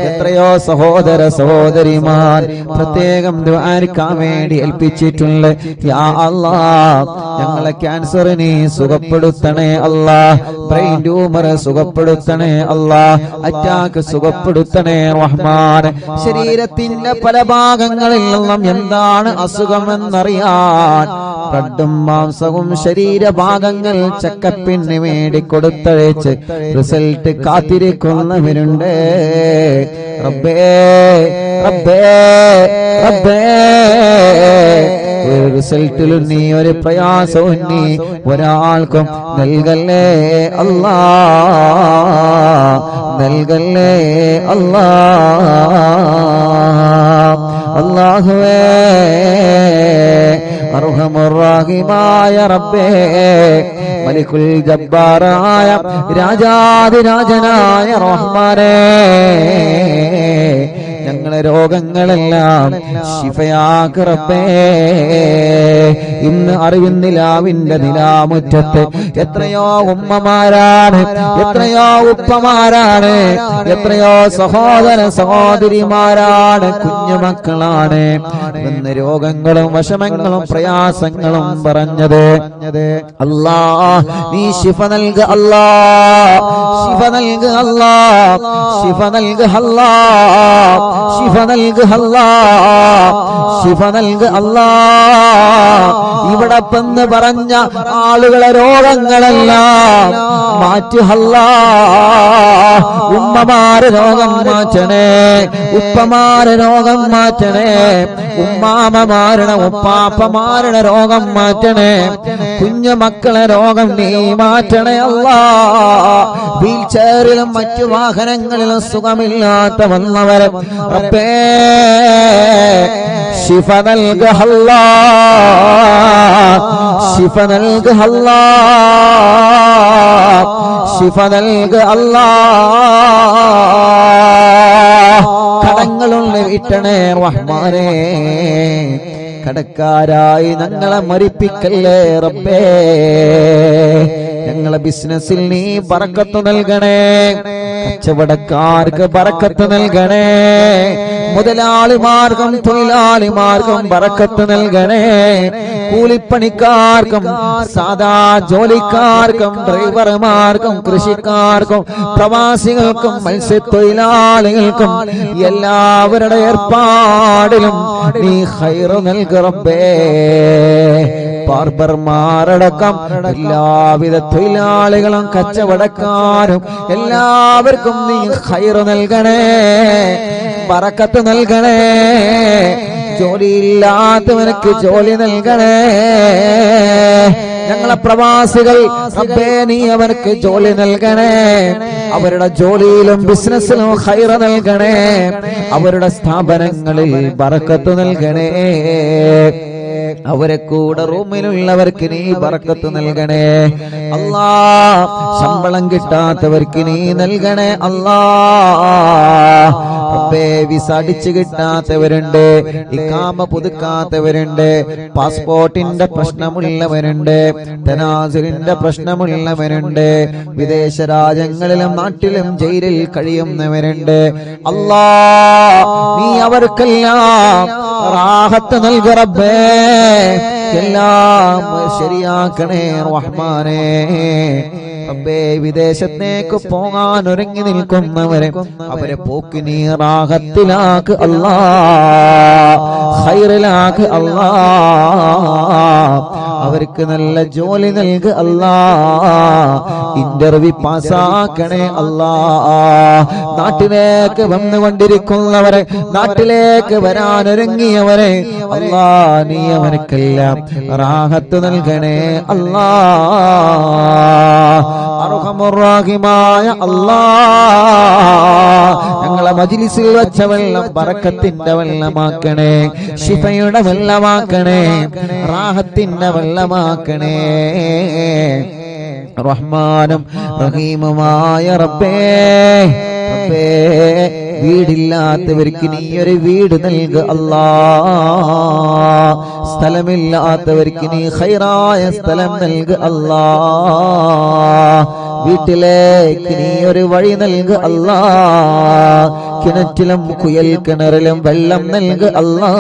എത്രയോ സഹോദര സഹോദരിമാർ പ്രത്യേകം ദുആക്കാൻ വേണ്ടി ഏൽപ്പിച്ചിട്ടുണ്ട്. യാ അല്ലാഹ് ഞങ്ങളെ ക്യാൻസർ നീ സുഖപ്പെടുത്തണേ അല്ലാഹ്. ബ്രെയിൻ ട്യൂമർ സുഖപ്പെടുത്തണേ അല്ലാഹ്. അറ്റാക്ക് സുഖപ്പെടുത്തണേ റഹ്മാൻ. ശരീരത്തിന്റെ പല ഭാഗങ്ങളിൽ നിന്നും എന്താണ് അസുഖമെന്നറിയാൻ ബ്ലഡും മാംസവും ശരീരഭാഗങ്ങൾ ചെക്കപ്പിന് വേണ്ടി കൊടുത്തയച്ച് റിസൾട്ട് കാത്തിരിക്കുന്നവരുണ്ട്. റബ്ബേ റബ്ബേ റബ്ബേ ഒരു റിസൾട്ടിലും നീ ഒരു പ്രയാസവും നീ ഒരാൾക്കും നൽകല്ലേ അല്ലാ, നൽകല്ലേ അല്ലാ. അല്ലാഹുവേ അർഹമുർ റഹീമായ റബ്ബേ മലിക്കുൽ ജബ്ബാറായ രാജാതിരാജനായ റഹ്മാനേ, ഞങ്ങളെ രോഗങ്ങളെല്ലാം ശിഫയാക്ക് റബ്ബേ. ഇന്ന് അറിവിന്നിലാവിന്റെ നിലാമുറ്റത്ത് എത്രയോ ഉമ്മമാരാണ്, എത്രയോ ഉപ്പമാരാണ്, എത്രയോ സഹോദര സഹോദരിമാരാണ്, കുഞ്ഞുമക്കളാണ് ഇന്ന് രോഗങ്ങളും വിഷമങ്ങളും പ്രയാസങ്ങളും പറഞ്ഞത്. അല്ലാ നീ ശിഫ നൽക അല്ലാ, ശിഫ നൽക അല്ലാ, ശിഫ നൽക അല്ലാ, ശിഫ നൽക അല്ലാ, ശിഫ നൽക അല്ലാ. ഇവിടെ പെന്ന് പറഞ്ഞ ആളുകളെ രോഗങ്ങളെല്ലാം മാറ്റി അല്ലാ. ഉമ്മമാരെ രോഗം മാറ്റണേ, ഉപ്പമാരെ രോഗം മാറ്റണേ, ഉമ്മാമമാരുടെ ഉപ്പാപ്പമാരുടെ രോഗം മാറ്റണേ, കുഞ്ഞു മക്കളെ രോഗം നീ മാറ്റണേ അല്ലാ. വീൽ ചെയറിലും മറ്റു വാഹനങ്ങളിലും സുഖമില്ലാത്ത വന്നവരെ റബ്ബേ ശിഫ നൽക അല്ലാ, ശിഫ നൽക അല്ലാ, ശിഫ നൽക അല്ലാ. കടങ്ങളുള്ള വീട്ടണേ റഹ്മാനേ, കടക്കാരായി ഞങ്ങളെ മരിപ്പിക്കല്ലേ റബ്ബേ. ഞങ്ങളെ ബിസിനസ്സിൽ നീ ബറക്കത്ത് നൽകണേ, കച്ചവടക്കാർക്ക് ബറക്കത്ത് നൽകണേ, മുതലാളിമാർക്കും തൊഴിലാളിമാർക്കും ബറക്കത്ത് നൽകണേ, കൂലിപ്പണിക്കാർക്കും സാധാ ജോലിക്കാർക്കും ഡ്രൈവർമാർക്കും കൃഷിക്കാർക്കും പ്രവാസികൾക്കും മത്സ്യത്തൊഴിലാളികൾക്കും എല്ലാവരുടെ ഏർപ്പാടിലും നീ ഖൈർ നൽക റബ്ബേ. ബാർബർമാരടക്കം എല്ലാവിധ തൊഴിലാളികളും കച്ചവടക്കാരും എല്ലാവർക്കും നീ ഖൈർ നൽകണേ, ബറക്കത്ത് നൽകണേ. ജോലിയില്ലാത്തവനക്ക് ജോലി നൽകണേ. ഞങ്ങളെ പ്രവാസികൾ റബ്ബേ നീ അവർക്ക് ജോലി നൽകണേ, അവരുടെ ജോലിയിലും ബിസിനസ്സിലും ഖൈർ നൽകണേ, അവരുടെ സ്ഥാപനങ്ങളിൽ ബറക്കത്ത് നൽകണേ. അവരെ കൂടെ റൂമിലുള്ളവർക്ക് നീ ബറക്കത്ത് നൽകണേ അല്ലാ. ശമ്പളം കിട്ടാത്തവർക്ക് നീ നൽകണേ അല്ലാ. റബ്ബേ വിസ അടിച്ചു കിട്ടാത്തവരുണ്ട്, ഇഖാമ പുതുക്കാത്തവരുണ്ട്, പാസ്പോർട്ടിന്റെ പ്രശ്നമുള്ളവരുണ്ട്, തനാസുലിന്റെ പ്രശ്നമുള്ളവരുണ്ട്, വിദേശ രാജ്യങ്ങളിലും നാട്ടിലും ജയിലിൽ കഴിയുന്നവരുണ്ട്. അല്ലാ നീ അവർക്കെല്ലാം റാഹത്ത് നൽക റബ്ബേ, എല്ലാം ശരിയാക്കണേ റഹ്മാനേ. റബ്ബേ വിദേശത്തേക്ക് പോകാൻ ഒരുങ്ങി നിൽക്കുന്നവരെ അവരെ പോക്ക് നീ റാഹത്തിലാക്ക് അല്ലാ, ഖൈറിലാക്ക് അല്ലാ. അവർക്ക് നല്ല ജോലി നൽകുക അല്ലാ. ഇന്റർവ്യൂ പാസ്സാക്കണേ അല്ലാ. നാട്ടിലേക്ക് വന്നുകൊണ്ടിരിക്കുന്നവരെ, നാട്ടിലേക്ക് വരാനൊരുങ്ങിയവരെ അല്ലാ, നീ അവനക്കെല്ലാം റാഹത്ത് നൽകണേ അല്ലാ. അർഹമുർ റഹീമായ അല്ലാ, ഞങ്ങളെ മജ്ലിസിൽ വെച്ച വെള്ളം ബറക്കത്തിന്റെ വെള്ളമാക്കണേ, ശിഫയുടെ വെള്ളമാക്കണേ, റാഹത്തിന്റെ വെള്ളമാക്കണേ. റഹ്മാനും റഹീമുമായ റബ്ബേ, റബ്ബേ, വീടില്ലാത്തവർക്ക് നീ ഒരു വീട് നൽകുക അല്ലാ. സ്ഥലമില്ലാത്തവർക്ക് നീ ഖൈറായ സ്ഥലം നൽകുക അല്ലാ. വീട്ടിലേക്ക് നീ ഒരു വഴി നൽകുക അല്ലാ. കിണറ്റിലും കുയൽ കിണറിലും വെള്ളം നൽകുക അല്ലാ.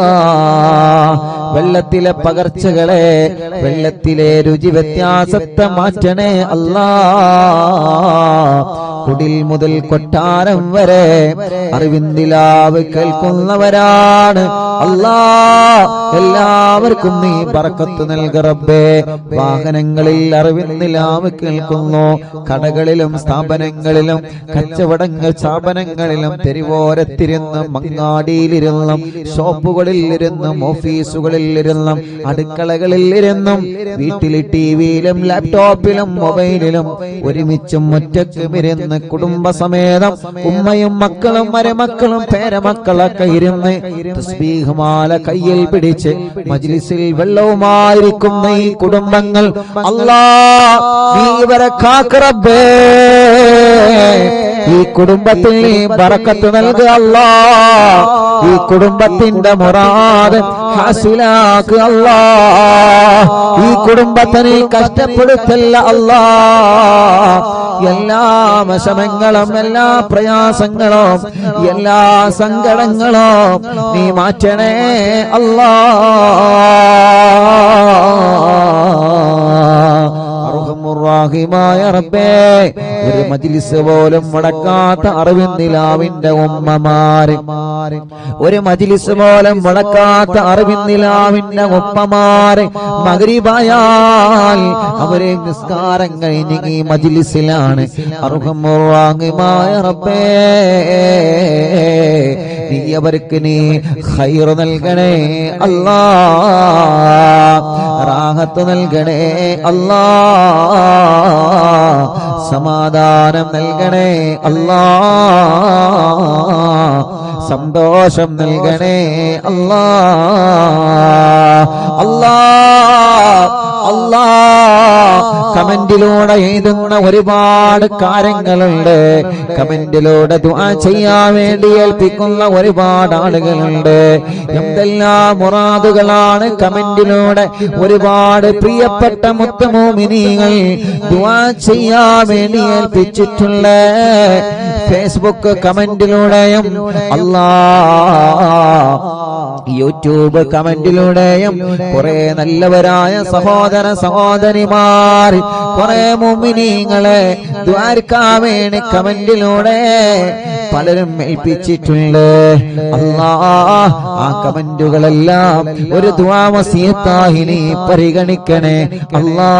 വെള്ളത്തിലെ പകർച്ചകളെ, വെള്ളത്തിലെ രുചി വ്യത്യാസത്തെ മാറ്റണേ അല്ലാ. കുടിൽ മുതൽ കൊട്ടാരം വരെ അറിവിന്ദിലാവ് കേൾക്കുന്നവരാണ് അല്ലാ. എല്ലാവർക്കും നീ ബറക്കത്ത് നൽകുക റബ്ബേ. വാഹനങ്ങളിൽ അറിവിന്ദിലാവ് കേൾക്കുന്നു, കടകളിലും സ്ഥാപനങ്ങളിലും കച്ചവടങ്ങൾ സ്ഥാപനങ്ങളിലും തെരുവോരത്തിരുന്നും മങ്ങാടിയിലിരുന്നും ഷോപ്പുകളിൽ ഇരുന്നും ഓഫീസുകളിൽ ഇരുന്നും അടുക്കളകളിൽ ഇരുന്നും വീട്ടിലെ ടിവിയിലും ലാപ്ടോപ്പിലും മൊബൈലിലും ഒരുമിച്ചും ഒറ്റയ്ക്കും ഇരുന്ന് കുടുംബസമേതം ഉമ്മയും മക്കളും മരുമക്കളും പേരമക്കളൊക്കെ ഇരുന്ന് തസ്ബീഹ് മാല കയ്യിൽ പിടിച്ച് മജ്ലിസിൽ വെള്ളവുമായിരിക്കുന്ന ഈ കുടുംബങ്ങൾ അല്ലാ, നീ ഇവരെ കാക്ക റബ്ബേ. ഈ കുടുംബത്തിൽ നീ ബറക്കത്ത് നൽകുക അല്ലാ. ഈ കുടുംബത്തിന്റെ മുറാദ് ഹാസിലാക്കുക അല്ലാ. ഈ കുടുംബത്തെ നീ കഷ്ടപ്പെടുത്തല്ല അല്ലാ. എല്ലാ വിഷമങ്ങളും, എല്ലാ പ്രയാസങ്ങളും, എല്ലാ സങ്കടങ്ങളും നീ മാറ്റണേ അല്ലാ. റഹീമായ റബ്ബേ, ഒരു മജ്ലിസ് പോലും മുടക്കാത്ത അറിവിന്ദിലാവിന്റെ ഉമ്മമാരെ, ഒരു മജ്ലിസ് പോലും മുടക്കാത്ത അറിവിന്ദിലാവിന്റെ ഉമ്മമാരെ, മഗ്രിബായാൽ അവരെ നിസ്കാരം കഴിഞ്ഞ് ഈ മജ്ലിസിലാണ്. റഹീമായ റബ്ബേ, നീ അവർക്ക് നീ ഖൈർ നൽകണേ അല്ലാ. റാഹത്ത് നൽകണേ അല്ലാ. സമാധാനം നൽകണേ അല്ലാ. സന്തോഷം നൽകണേ അല്ലാ. അല്ലാ, അല്ലാ, കമന്റിലൂടെ എഴുതുന്ന ഒരുപാട് കാര്യങ്ങളുണ്ട്. കമന്റിലൂടെ ദുആ ചെയ്യാൻ വേണ്ടി ഏൽപ്പിക്കുന്ന ഒരുപാട് ആളുകളുണ്ട്. എന്തെല്ലാം മുറാദുകളാണ് കമന്റിലൂടെ ഒരുപാട് പ്രിയപ്പെട്ട മുത്തമോമിനീങ്ങൾ ദുആ ചെയ്യാൻ വേണ്ടി ഏൽപ്പിച്ചിട്ടുള്ള. ഫേസ്ബുക്ക് കമന്റിലൂടെയും അല്ലാ, യൂട്യൂബ് കമന്റിലൂടെയും കുറെ നല്ലവരായ സഹോദര സഹോദരിമാർ, കുറെ മുഅ്മിനീങ്ങളെ ദുആർക്കാൻ വേണ്ടി കമന്റിലൂടെ പലരും ഏൽപ്പിച്ചിട്ടുണ്ട്. അല്ലാ, ആ കമന്റുകളെല്ലാം ഒരു ദുആ വസിയത്തായി നീ പരിഗണിക്കണേ അല്ലാ.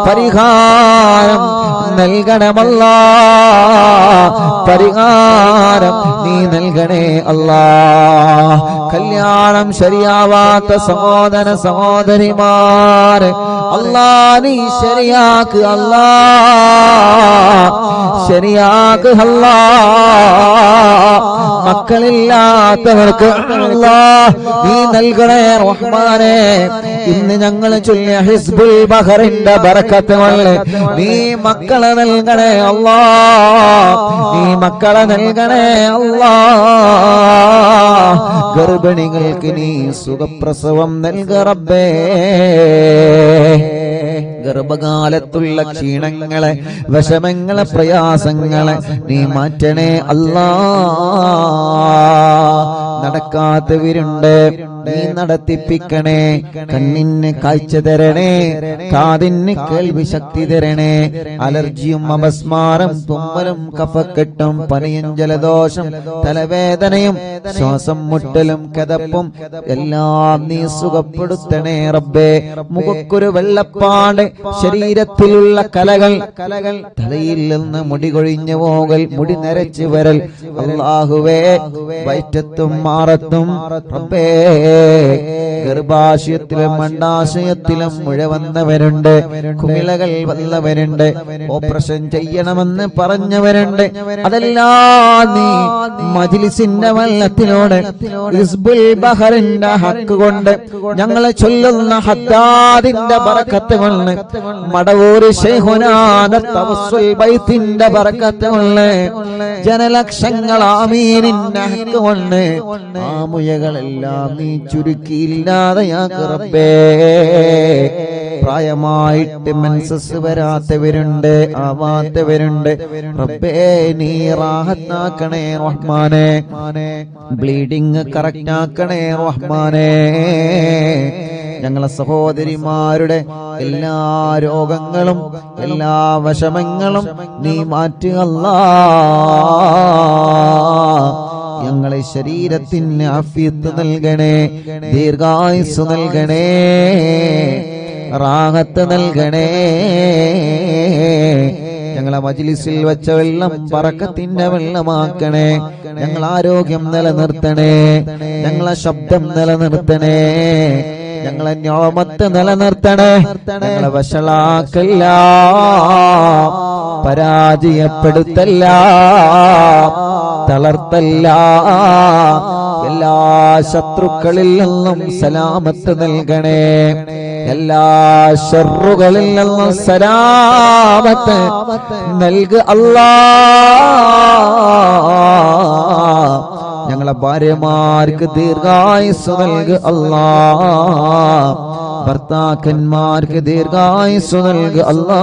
പരിഹാരം നൽകണമല്ലാ. പരിഹാരം നീ നൽകണേ അല്ലാ. കല്യാണം ശരിയാവാത്ത സഹോദര സഹോദരിമാർ അല്ലാ, നീ ശരിയാക്ക് അല്ലാ. ശരിയാക്ക് അല്ലാ. മക്കളില്ലാത്തവർക്ക് അല്ലാ നീ നൽകണേ റഹ്മാനേ. ഇന്ന് ഞങ്ങൾ ചൊല്ലിയ ഹിസ്ബുൽ ബഹറിന്റെ ബറക്കത്ത് കൊണ്ട് നീ മക്കളെ നൽകണേ അല്ലാ. നീ മക്കളെ നൽകണേ അല്ലാ. ഗർഭിണികൾക്ക് നീ സുഖപ്രസവം നൽക റബ്ബേ. ഗർഭകാലത്തുള്ള ക്ഷീണങ്ങളെ, വിഷമങ്ങളെ, പ്രയാസങ്ങളെ നീ മാറ്റണേ അല്ലാ. നടക്കാത്തവരുണ്ട്, നീ നടത്തിപ്പിക്കണേ. കണ്ണിന് കാഴ്ച തരണേ, കാതിന് കേൾവി ശക്തി തരണേ. അലർജിയും അപസ്മാരം, തുമ്മലും കഫക്കെട്ടും പനിയും ജലദോഷം തലവേദനയും ശ്വാസം മുട്ടലും കിതപ്പും എല്ലാം നീ സുഖപ്പെടുത്തണേ റബ്ബേ. മുഖക്കൊരു വെള്ളപ്പാട്, ശരീരത്തിലുള്ള കലകൾ, തലയിൽ നിന്ന് മുടി കൊഴിഞ്ഞു പോകൽ, മുടി നരച്ചു വരൽ, അല്ലാഹുവേ വയറ്റത്തും മാറത്തും റബ്ബേ. ഗർഭാശയത്തിലും അണ്ഡാശയത്തിലും മുഴ വന്നവരുണ്ട്, കുമിളകൾ വന്നവരുണ്ട്, ഓപ്പറേഷൻ ചെയ്യണമെന്ന് പറഞ്ഞവരുണ്ട്. അതെല്ലാം നീ മജ്ലിസിന്റെ വെള്ളത്തിലൂടെ ഹിസ്ബുൽ ബഹറിന്റെ ഹക്ക് കൊണ്ട്, ഞങ്ങളെ ചൊല്ലുന്ന ഹദ്ദാദിന്റെ ബറക്കത്ത് കൊണ്ട്, മടവൂർ ശൈഖുനാന തവസ്സുൽ ബൈത്തിന്റെ ബറക്കത്ത് കൊണ്ട്, ജനലക്ഷങ്ങൾ ആമീനിന്റെ ഹക്ക് കൊണ്ട് ആ മുയകളെല്ലാം നീ ചുരുക്കിയില്ലാതെയാക്ക് റബ്ബേ. പ്രായമായിട്ട് മെൻസസ് വരാത്തവരുണ്ട്, ആവാത്തവരുണ്ട് റബ്ബേ, നീ റാഹത്താക്കണേ റഹ്മാനെ. ബ്ലീഡിങ് കറക്റ്റ് ആക്കണേ റഹ്മാനെ. ഞങ്ങളെ സഹോദരിമാരുടെ എല്ലാ രോഗങ്ങളും എല്ലാ വിഷമങ്ങളും നീ മാറ്റുക അല്ലാ. ഞങ്ങളെ ശരീരത്തിന് ആഫിയത്ത് നൽകണേ, ദീർഘായുസ് നൽകണേ, റാഹത്ത് നൽകണേ. ഞങ്ങളെ മജ്ലിസിൽ വെച്ച വെള്ളം ബറക്കത്തിന്റെ വെള്ളമാക്കണേ. ഞങ്ങൾ ആരോഗ്യം നിലനിർത്തണേ, ഞങ്ങളെ ശബ്ദം നിലനിർത്തണേ, ഞങ്ങളെ നിഅമത്ത് നിലനിർത്തണേ. ഞങ്ങളെ വഷളാക്കല്ല, പരാജയപ്പെടുത്തല്ല, തളർത്തല്ല. എല്ലാ ശത്രുക്കളിൽ നിന്നും സലാമത്ത് നൽകണേ, എല്ലാ ശർറുകളിൽ നിന്നും സലാമത്ത് നൽക അല്ലാ. ഞങ്ങളെ ഭാര്യമാർക്ക് ദീർഘായുസ് നൽക അല്ലാ, ഭർത്താക്കന്മാർക്ക് ദീർഘായുസ് നൽക അല്ലാ.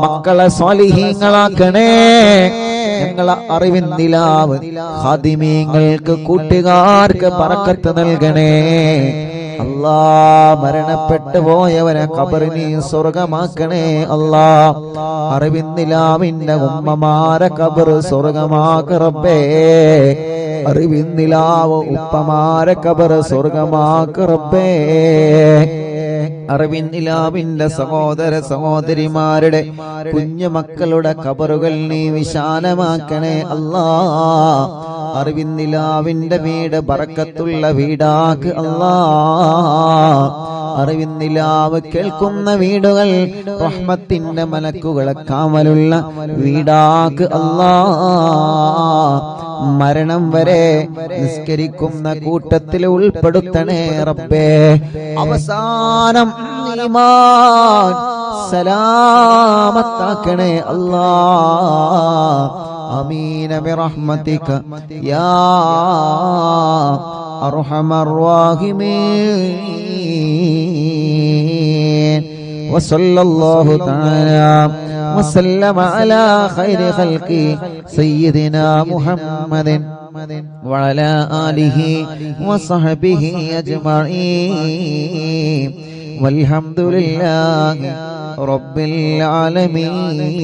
മക്കളെ സ്വാലിഹീങ്ങളാക്കണേ. ഞങ്ങളെ അറിവിൻ നിലാവ് ഖാദിമീങ്ങൾക്ക് കൂട്ടുകാർക്ക് ബറക്കത്ത് നൽകണേ അല്ലാ. മരണപ്പെട്ടു പോയവരെ ഖബറിനെ സ്വർഗമാക്കണേ അല്ലാ. അറിവിൻ നിലാവിന്റെ ഉമ്മമാരെ ഖബർ സ്വർഗമാക്ക റബ്ബേ. അറിവിൻ നിലാവ് ഉപ്പമാരെ ഖബർ സ്വർഗമാക്ക റബ്ബേ. അറിവിൻ നിലാവിന്റെ സഹോദര സഹോദരിമാരുടെ കുഞ്ഞു മക്കളുടെ ഖബറുകൾ നീ വിശാലമാക്കണേ അല്ലാ. അറിവിൻ നിലാവിന്റെ വീട് ബറക്കത്തുള്ള വീടാക്ക് അല്ലാ. അറിവിൻ നിലാവ് കേൾക്കുന്ന വീടുകൾ റഹ്മത്തിന്റെ മലക്കുകളെ കാവലുള്ള വീടാക്ക് അല്ലാ. മരണം വരെ നിസ്കരിക്കുന്ന കൂട്ടത്തിൽ ഉൾപ്പെടുത്തണേ റബ്ബേ. അവസാനം ഈമാൻ സലാമത്താക്കണേ അല്ലാ. ആമീൻ ബിറഹ്മതിക യാ അർഹമർ റഹീമീൻ. വസല്ലല്ലാഹു തആല وسلم على خير خلقه سيدنا محمد وعلى آله وصحبه أجمعين والحمد لله رب العالمين.